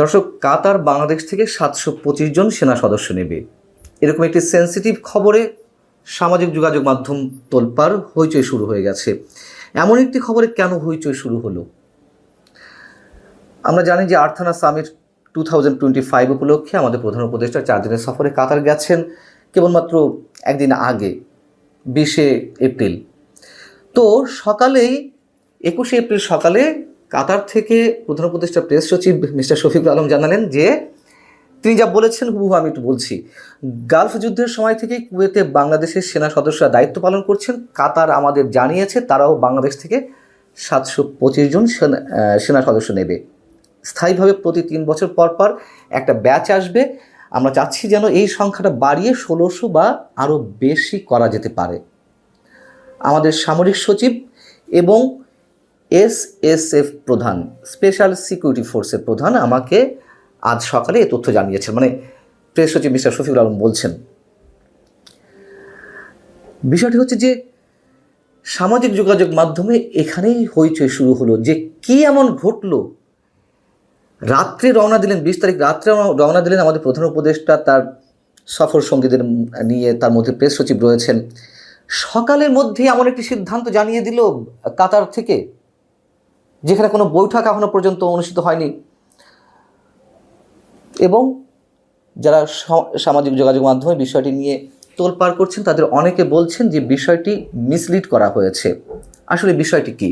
দর্শক, কাতার বাংলাদেশ থেকে 725 জন সেনা সদস্য নেবে, এরকম একটি সেন্সিটিভ খবরে সামাজিক যোগাযোগ মাধ্যম তোলপাড় হইচই শুরু হয়ে গেছে। এমন একটি খবরে কেন হইচই শুরু হলো? আমরা জানি যে আর্থানা সামিট 2025 উপলক্ষে আমাদের প্রধান উপদেষ্টা 4 দিনের সফরে কাতার গেছেন কেবলমাত্র একদিন আগে, 20 এপ্রিল। তো সকালেই 21 এপ্রিল সকালে কাতার থেকে প্রধান উপদেষ্টা প্রেস সচিব মিস্টার শফিকুল আলম জানালেন যে তিনি যা বলেছেন হুবহু আমি একটু বলছি। গালফ যুদ্ধের সময় থেকেই কুয়েতে বাংলাদেশের সেনা সদস্যরা দায়িত্ব পালন করছেন। কাতার আমাদের জানিয়েছে তারাও বাংলাদেশ থেকে 725 জন সেনা সদস্য নেবে। স্থায়ীভাবে প্রতি 3 বছর পর পর একটা ব্যাচ আসবে। আমরা চাচ্ছি যেন এই সংখ্যাটা বাড়িয়ে 1600 বা আরও বেশি করা যেতে পারে। আমাদের সামরিক সচিব এবং এসএসএফ প্রধান, স্পেশাল সিকিউরিটি ফোর্সের প্রধান আমাকে আজ সকালে এই তথ্য জানিয়েছেন, মানে প্রেস সচিব মিস্টার শফিকুল আলম বলছেন। বিষয়টি হচ্ছে যে সামাজিক যোগাযোগ মাধ্যমে এখানেই হইচই শুরু হলো যে কি এমন ঘটলো। রাত্রে রওনা দিলেন, 20 তারিখ রাত্রে রওনা দিলেন আমাদের প্রধান উপদেষ্টা তার সফর সঙ্গীদের নিয়ে, তার মধ্যে প্রেস সচিব রয়েছেন। সকালের মধ্যেই এমন একটি সিদ্ধান্ত জানিয়ে দিল কাতার থেকে, যেখানে কোনো বৈঠক এখনো পর্যন্ত অনুষ্ঠিত হয়নি। এবং যারা সামাজিক যোগাযোগ মাধ্যমে বিষয়টি নিয়ে তোলপাড় করছেন তাদের অনেকে বলছেন যে বিষয়টি মিসলিড করা হয়েছে। আসলে বিষয়টি কি?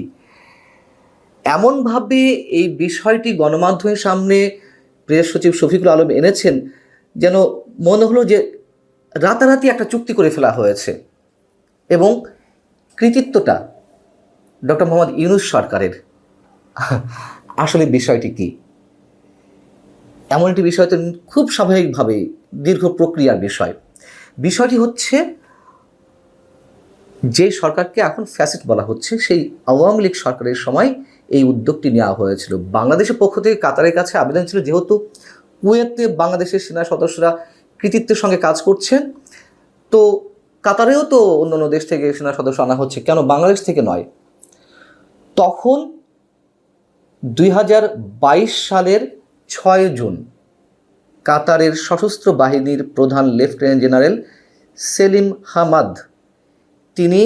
এমনভাবে এই বিষয়টি গণমাধ্যমের সামনে প্রেস সচিব শফিকুল আলম এনেছেন যেন মনে হলো যে রাতারাতি একটা চুক্তি করে ফেলা হয়েছে এবং কৃতিত্বটা ডক্টর মোহাম্মদ ইউনূস সরকারের। আসলে বিষয়টি কি? এমন একটি বিষয় তো খুব স্বাভাবিকভাবেই দীর্ঘ প্রক্রিয়ার বিষয়। বিষয়টি হচ্ছে যে সরকারকে এখন ফ্যাসিস্ট বলা হচ্ছে, সেই আওয়ামী লীগ সরকারের সময় এই উদ্যোগটি নেওয়া হয়েছিল। বাংলাদেশের পক্ষ থেকে কাতারের কাছে আবেদন ছিল, যেহেতু কুয়েতে বাংলাদেশের সেনা সদস্যরা কৃতিত্বের সঙ্গে কাজ করছেন, তো কাতারেও তো অন্যান্য দেশ থেকে সেনা সদস্য আনা হচ্ছে, কেন বাংলাদেশ থেকে নয়? তখন 2022 সালের 6 জুন কাতারের সশস্ত্র বাহিনীর প্রধান লেফটেন্যান্ট জেনারেল সেলিম হামাদ তিনি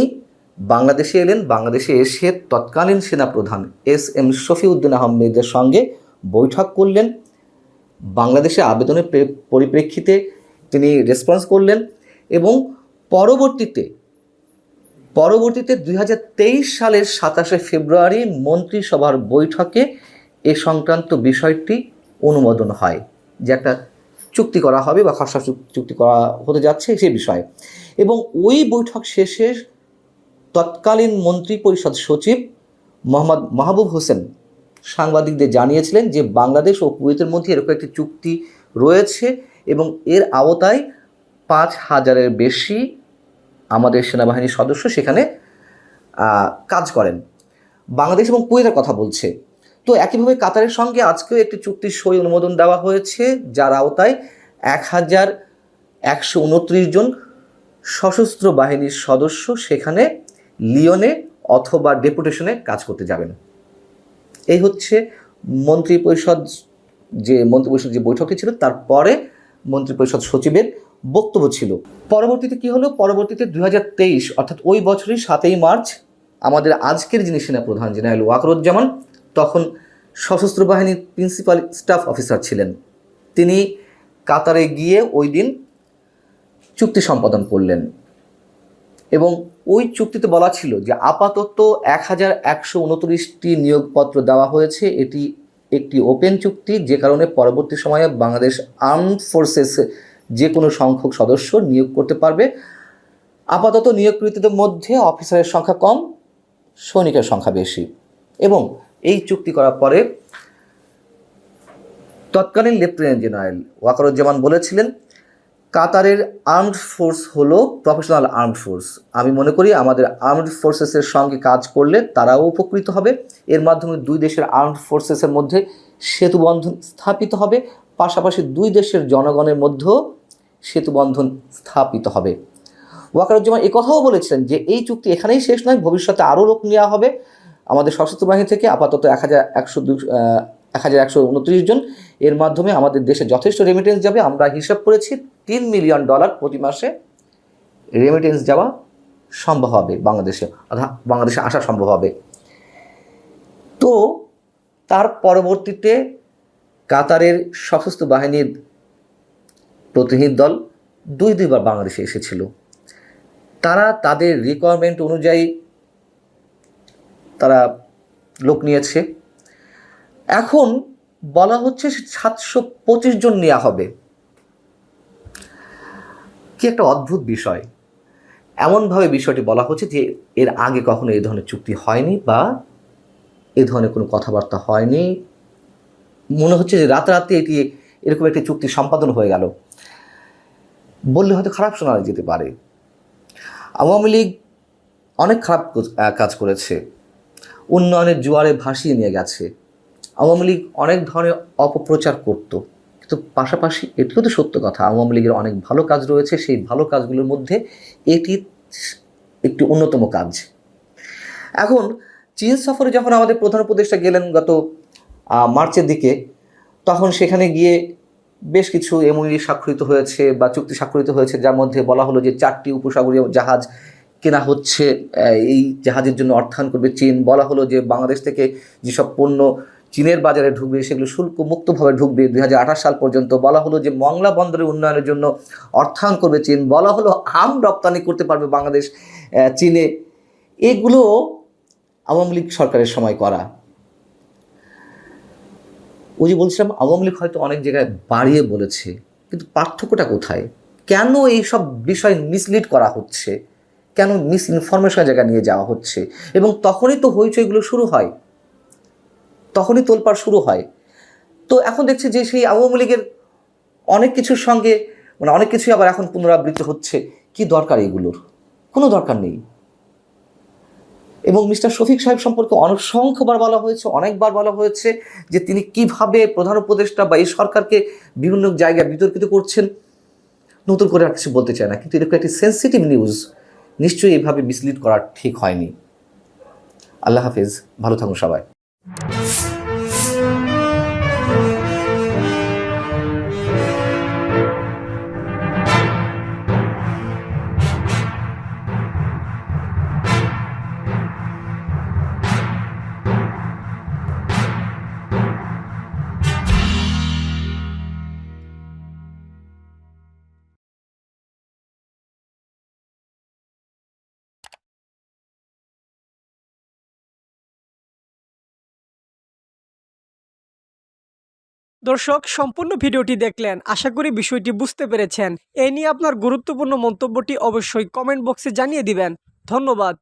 বাংলাদেশে এলেন। বাংলাদেশে এসে তৎকালীন সেনাপ্রধান SM শফিউদ্দিন আহমেদের সঙ্গে বৈঠক করলেন। বাংলাদেশে আবেদনের পরিপ্রেক্ষিতে তিনি রেসপন্স করলেন এবং পরবর্তীতে 2023 সালের 27 ফেব্রুয়ারি মন্ত্রিসভার বৈঠকে এ সংক্রান্ত বিষয়টি অনুমোদন হয় যে একটা চুক্তি করা হবে বা খসড়া চুক্তি করা হতে যাচ্ছে সেই বিষয়ে। এবং ওই বৈঠক শেষে তৎকালীন মন্ত্রী পরিষদ সচিব মোহাম্মদ মাহবুব হোসেন সাংবাদিকদের জানিয়েছিলেন যে বাংলাদেশ ও কুয়েতের মধ্যে এরকম একটি চুক্তি রয়েছে এবং এর আওতায় 5000-এর বেশি আমাদের সেনাবাহিনীর সদস্য সেখানে কাজ করেন। বাংলাদেশ এবং কুয়েতের কথা বলছে। তো একইভাবে কাতারের সঙ্গে আজকেও একটি চুক্তির সই অনুমোদন দেওয়া হয়েছে, যার আওতায় 1129 জন সশস্ত্র বাহিনীর সদস্য সেখানে লিওনে অথবা ডেপুটেশনে কাজ করতে যাবেন। এই হচ্ছে মন্ত্রিপরিষদ যে বৈঠকটি ছিল, তারপরে মন্ত্রিপরিষদ সচিবের বক্তব্য ছিল। পরবর্তীতে কি হলো? পরবর্তীতে 2023 অর্থাৎ ওই বছরই 7 মার্চ আমাদের আজকের যিনি সেনাপ্রধান জেনারেল ওয়াকারুজ্জামান, তখন সশস্ত্র বাহিনীর প্রিন্সিপাল স্টাফ অফিসার ছিলেন, তিনি কাতারে গিয়ে ওই দিন চুক্তি সম্পাদন করলেন। এবং ওই চুক্তিতে বলা ছিল যে আপাতত 1129টি নিয়োগপত্র দেওয়া হয়েছে। এটি একটি ওপেন চুক্তি, যে কারণে পরবর্তী সময়ে বাংলাদেশ আর্মড ফোর্সেস যে কোনো সংখ্যক সদস্য নিয়োগ করতে পারবে। আপাতত নিয়োগকৃতদের মধ্যে অফিসারের সংখ্যা কম, সৈনিকের সংখ্যা বেশি। এবং এই চুক্তি করার পরে তৎকালীন লেফটেন্যান্ট জেনারেল ওয়াকারুজ্জামান বলেছিলেন, কাতারের আর্মড ফোর্স হলো প্রফেশনাল আর্মড ফোর্স। আমি মনে করি আমাদের আর্মড ফোর্সেসের সঙ্গে কাজ করলে তারাও উপকৃত হবে। এর মাধ্যমে দুই দেশের আর্মড ফোর্সেসের মধ্যে সেতুবন্ধন স্থাপিত হবে, পাশাপাশি দুই দেশের জনগণের মধ্যেও সেতুবন্ধন স্থাপিত হবে। ওয়াকারুজ্জামান কথাও বলেছিলেন যে এই চুক্তি এখানেই শেষ নয়, ভবিষ্যতে আরও লোক নেওয়া হবে আমাদের সশস্ত্র বাহিনী থেকে। আপাতত 1129 জন। এর মাধ্যমে আমাদের দেশে যথেষ্ট রেমিটেন্স যাবে। আমরা হিসাব করেছি $3 মিলিয়ন প্রতি মাসে রেমিটেন্স যাওয়া সম্ভব হবে, বাংলাদেশে আসা সম্ভব হবে। তো তার পরবর্তীতে কাতারের সশস্ত্র বাহিনীর প্রতিনিধি দল দুইবার বাংলাদেশে এসেছিল। তারা তাদের রিকোয়ারমেন্ট অনুযায়ী তারা লোক নিয়েছে। এখন বলা হচ্ছে 725 জন নেওয়া হবে। কি একটা অদ্ভুত বিষয়! এমনভাবে বিষয়টি বলা হচ্ছে যে এর আগে কখনো এই ধরনের চুক্তি হয়নি বা এই ধরনের কোনো কথাবার্তা হয়নি। মনে হচ্ছে যে রাতারাতি এরকম একটি চুক্তি সম্পাদন হয়ে গেল বললে হয়তো খারাপ শোনা যেতে পারে। আওয়ামী লীগ অনেক খারাপ কাজ করেছে, উন্নয়নের জোয়ারে ভাসিয়ে নিয়ে গেছে। আওয়ামী লীগ অনেক ধরনের অপপ্রচার করত, কিন্তু পাশাপাশি এটিও তো সত্য কথা, আওয়ামী লীগের অনেক ভালো কাজ রয়েছে। সেই ভালো কাজগুলোর মধ্যে এটি একটি অন্যতম কাজ। এখন চীন সফরে যখন আমাদের প্রধান উপদেষ্টা গেলেন গত মার্চের দিকে, তখন সেখানে গিয়ে বেশ কিছু এমওইউ স্বাক্ষরিত হয়েছে বা চুক্তি স্বাক্ষরিত হয়েছে, যার মধ্যে বলা হলো যে 4টি উপসাগরীয় জাহাজ কেনা হচ্ছে, এই জাহাজের জন্য অর্থায়ন করবে চীন। বলা হলো যে বাংলাদেশ থেকে যেসব পণ্য চীনের বাজারে ঢুকবে সেগুলো শুল্ক মুক্তভাবে ঢুকবে 2028 সাল পর্যন্ত। বলা হলো যে মংলা বন্দরের উন্নয়নের জন্য অর্থায়ন করবে চীন। বলা হলো আম রপ্তানি করতে পারবে বাংলাদেশ চীনে। এগুলো আওয়ামী লীগ সরকারের সময় করা। ওই যে বলছিলাম, আওয়ামী লীগ হয়তো অনেক জায়গায় বাড়িয়ে বলেছে, কিন্তু পার্থক্যটা কোথায়? কেন এই সব বিষয় মিসলিড করা হচ্ছে, কেন মিস ইনফরমেশনের জায়গায় নিয়ে যাওয়া হচ্ছে? এবং তখনই তো হইচইগুলো শুরু হয়, তখনই তোলপাড় শুরু হয়। তো এখন দেখছি যে সেই আওয়ামী লীগের অনেক কিছুর সঙ্গে অনেক কিছুই আবার এখন পুনরাবৃত্তি হচ্ছে। কি দরকার এগুলোর? কোনো দরকার নেই। এবং মিস্টার শফিক সাহেব সম্পর্কে অসংখ্যবার বলা হয়েছে, অনেকবার বলা হয়েছে যে তিনি কিভাবে প্রধান উপদেষ্টা বা এই সরকারকে বিভিন্ন জায়গায় বিতর্কিত করছেন। নতুন করে আর কিছু বলতে চায় না, কিন্তু এরকম একটি সেন্সিটিভ নিউজ নিশ্চয়ই এইভাবে মিসলিড করা ঠিক হয়নি। আল্লাহ হাফেজ, ভালো থাকুন সবাই। দর্শক, সম্পূর্ণ ভিডিওটি দেখলেন, আশা করি বিষয়টি বুঝতে পেরেছেন। এই নিয়ে আপনার গুরুত্বপূর্ণ মন্তব্যটি অবশ্যই কমেন্ট বক্সে জানিয়ে দিবেন। ধন্যবাদ।